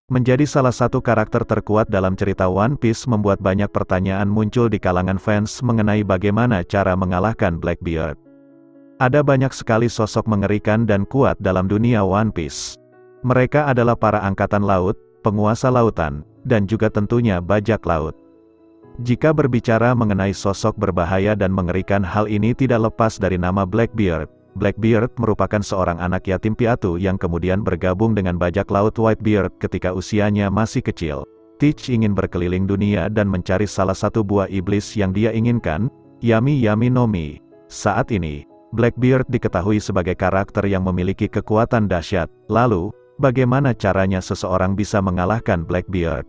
Menjadi salah satu karakter terkuat dalam cerita One Piece membuat banyak pertanyaan muncul di kalangan fans mengenai bagaimana cara mengalahkan Blackbeard. Ada banyak sekali sosok mengerikan dan kuat dalam dunia One Piece. Mereka adalah para angkatan laut, penguasa lautan, dan juga tentunya bajak laut. Jika berbicara mengenai sosok berbahaya dan mengerikan, hal ini tidak lepas dari nama Blackbeard. Blackbeard merupakan seorang anak yatim piatu yang kemudian bergabung dengan bajak laut Whitebeard ketika usianya masih kecil. Teach ingin berkeliling dunia dan mencari salah satu buah iblis yang dia inginkan, Yami Yami no Mi. Saat ini, Blackbeard diketahui sebagai karakter yang memiliki kekuatan dahsyat. Lalu, bagaimana caranya seseorang bisa mengalahkan Blackbeard?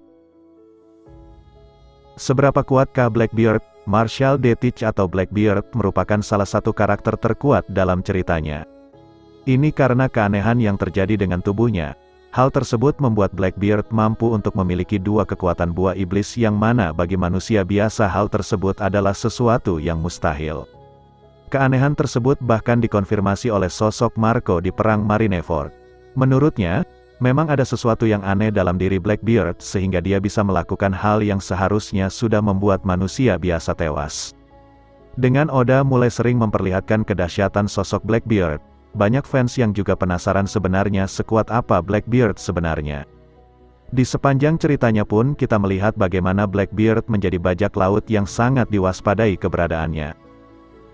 Seberapa kuatkah Blackbeard? Marshall D. Teach atau Blackbeard merupakan salah satu karakter terkuat dalam ceritanya. Ini karena keanehan yang terjadi dengan tubuhnya. Hal tersebut membuat Blackbeard mampu untuk memiliki dua kekuatan buah iblis yang mana bagi manusia biasa hal tersebut adalah sesuatu yang mustahil. Keanehan tersebut bahkan dikonfirmasi oleh sosok Marco di Perang Marineford. Menurutnya, memang ada sesuatu yang aneh dalam diri Blackbeard sehingga dia bisa melakukan hal yang seharusnya sudah membuat manusia biasa tewas. Dengan Oda mulai sering memperlihatkan kedahsyatan sosok Blackbeard, banyak fans yang juga penasaran sebenarnya sekuat apa Blackbeard sebenarnya. Di sepanjang ceritanya pun kita melihat bagaimana Blackbeard menjadi bajak laut yang sangat diwaspadai keberadaannya.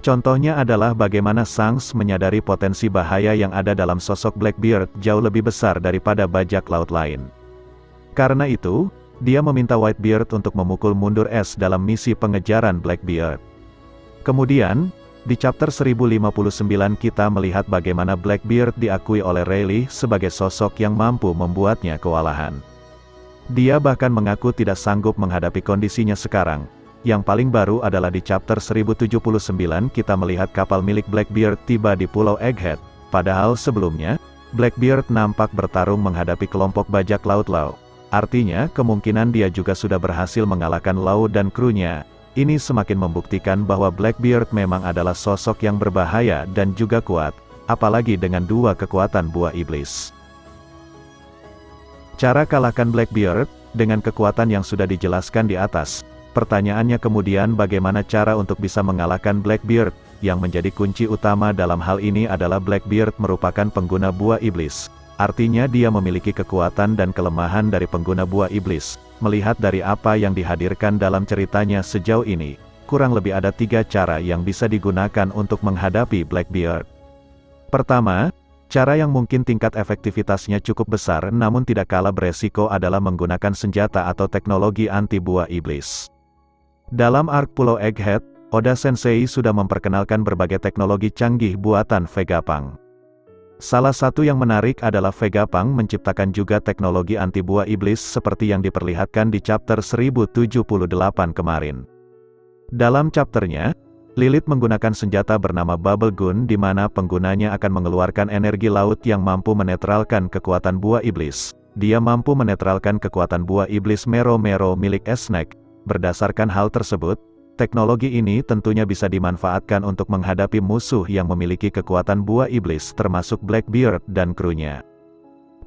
Contohnya adalah bagaimana Shanks menyadari potensi bahaya yang ada dalam sosok Blackbeard jauh lebih besar daripada bajak laut lain. Karena itu, dia meminta Whitebeard untuk memukul mundur es dalam misi pengejaran Blackbeard. Kemudian, di chapter 1059 kita melihat bagaimana Blackbeard diakui oleh Rayleigh sebagai sosok yang mampu membuatnya kewalahan. Dia bahkan mengaku tidak sanggup menghadapi kondisinya sekarang. Yang paling baru adalah di chapter 1079 kita melihat kapal milik Blackbeard tiba di Pulau Egghead. Padahal sebelumnya, Blackbeard nampak bertarung menghadapi kelompok bajak laut Law. Artinya, kemungkinan dia juga sudah berhasil mengalahkan Law dan krunya. Ini semakin membuktikan bahwa Blackbeard memang adalah sosok yang berbahaya dan juga kuat, apalagi dengan dua kekuatan buah iblis. Cara kalahkan Blackbeard, dengan kekuatan yang sudah dijelaskan di atas. Pertanyaannya kemudian bagaimana cara untuk bisa mengalahkan Blackbeard? Yang menjadi kunci utama dalam hal ini adalah Blackbeard merupakan pengguna buah iblis. Artinya dia memiliki kekuatan dan kelemahan dari pengguna buah iblis. Melihat dari apa yang dihadirkan dalam ceritanya sejauh ini, kurang lebih ada 3 cara yang bisa digunakan untuk menghadapi Blackbeard. Pertama, cara yang mungkin tingkat efektivitasnya cukup besar namun tidak kalah beresiko adalah menggunakan senjata atau teknologi anti buah iblis. Dalam arc Pulau Egghead, Oda Sensei sudah memperkenalkan berbagai teknologi canggih buatan Vegapunk. Salah satu yang menarik adalah Vegapunk menciptakan juga teknologi anti buah iblis seperti yang diperlihatkan di chapter 1078 kemarin. Dalam chapternya, Lilith menggunakan senjata bernama Bubble Gun di mana penggunanya akan mengeluarkan energi laut yang mampu menetralkan kekuatan buah iblis. Dia mampu menetralkan kekuatan buah iblis Mero Mero milik Snake. Berdasarkan hal tersebut, teknologi ini tentunya bisa dimanfaatkan untuk menghadapi musuh yang memiliki kekuatan buah iblis termasuk Blackbeard dan krunya.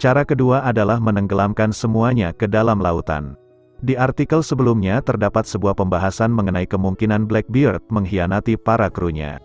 Cara kedua adalah menenggelamkan semuanya ke dalam lautan. Di artikel sebelumnya terdapat sebuah pembahasan mengenai kemungkinan Blackbeard mengkhianati para krunya.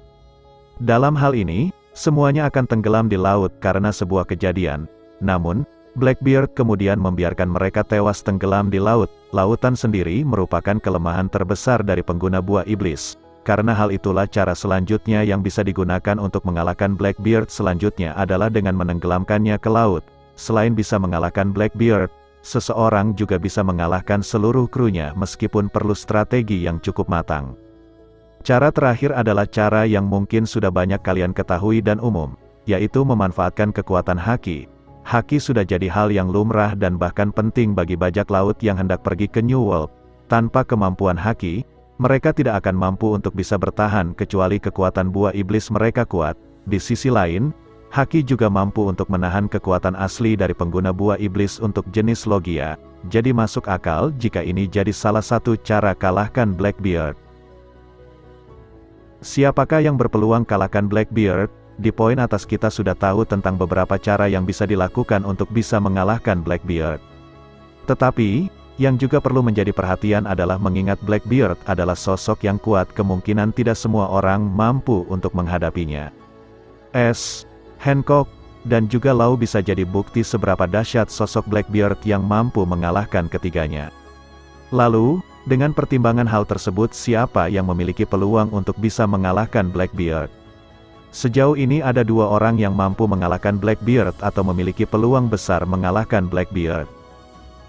Dalam hal ini, semuanya akan tenggelam di laut karena sebuah kejadian. Namun, Blackbeard kemudian membiarkan mereka tewas tenggelam di laut. Lautan sendiri merupakan kelemahan terbesar dari pengguna buah iblis. Karena hal itulah cara selanjutnya yang bisa digunakan untuk mengalahkan Blackbeard selanjutnya adalah dengan menenggelamkannya ke laut. Selain bisa mengalahkan Blackbeard, seseorang juga bisa mengalahkan seluruh krunya meskipun perlu strategi yang cukup matang. Cara terakhir adalah cara yang mungkin sudah banyak kalian ketahui dan umum, yaitu memanfaatkan kekuatan haki. Haki sudah jadi hal yang lumrah dan bahkan penting bagi bajak laut yang hendak pergi ke New World. Tanpa kemampuan haki, mereka tidak akan mampu untuk bisa bertahan kecuali kekuatan buah iblis mereka kuat. Di sisi lain, haki juga mampu untuk menahan kekuatan asli dari pengguna buah iblis untuk jenis Logia. Jadi masuk akal jika ini jadi salah satu cara kalahkan Blackbeard. Siapakah yang berpeluang kalahkan Blackbeard? Di poin atas kita sudah tahu tentang beberapa cara yang bisa dilakukan untuk bisa mengalahkan Blackbeard. Tetapi, yang juga perlu menjadi perhatian adalah mengingat Blackbeard adalah sosok yang kuat, kemungkinan tidak semua orang mampu untuk menghadapinya. Hancock, dan juga Law bisa jadi bukti seberapa dahsyat sosok Blackbeard yang mampu mengalahkan ketiganya. Lalu, dengan pertimbangan hal tersebut, siapa yang memiliki peluang untuk bisa mengalahkan Blackbeard? Sejauh ini ada dua orang yang mampu mengalahkan Blackbeard atau memiliki peluang besar mengalahkan Blackbeard.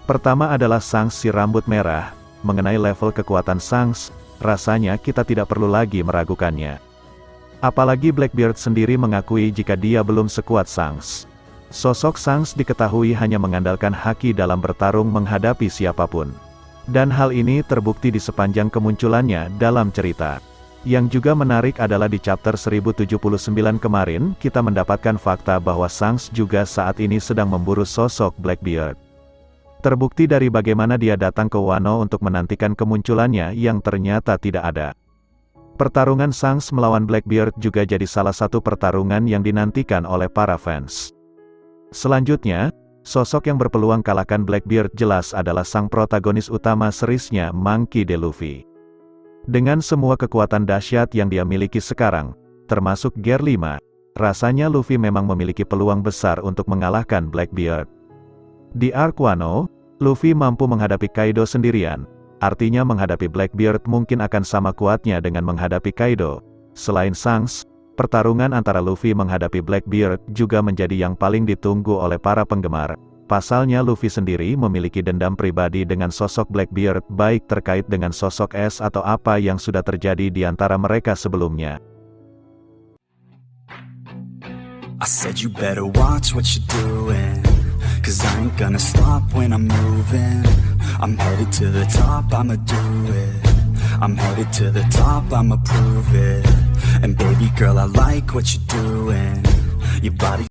Pertama adalah Shanks si rambut merah. Mengenai level kekuatan Shanks, rasanya kita tidak perlu lagi meragukannya. Apalagi Blackbeard sendiri mengakui jika dia belum sekuat Shanks. Sosok Shanks diketahui hanya mengandalkan haki dalam bertarung menghadapi siapapun. Dan hal ini terbukti di sepanjang kemunculannya dalam cerita. Yang juga menarik adalah di chapter 1079 kemarin, kita mendapatkan fakta bahwa Shanks juga saat ini sedang memburu sosok Blackbeard. Terbukti dari bagaimana dia datang ke Wano untuk menantikan kemunculannya yang ternyata tidak ada. Pertarungan Shanks melawan Blackbeard juga jadi salah satu pertarungan yang dinantikan oleh para fans. Selanjutnya, sosok yang berpeluang kalahkan Blackbeard jelas adalah sang protagonis utama seriesnya, Monkey D. Luffy. Dengan semua kekuatan dahsyat yang dia miliki sekarang, termasuk Gear 5, rasanya Luffy memang memiliki peluang besar untuk mengalahkan Blackbeard. Di Arc Wano, Luffy mampu menghadapi Kaido sendirian. Artinya menghadapi Blackbeard mungkin akan sama kuatnya dengan menghadapi Kaido. Selain Shanks, pertarungan antara Luffy menghadapi Blackbeard juga menjadi yang paling ditunggu oleh para penggemar. Pasalnya Luffy sendiri memiliki dendam pribadi dengan sosok Blackbeard, baik terkait dengan sosok S atau apa yang sudah terjadi di antara mereka sebelumnya. I said you better watch what you're doing, 'cause I ain't gonna stop when I'm moving. I'm headed to the top, I'ma do it. I'm headed to the top, I'ma prove it. And baby girl, I like what you're doing. Your body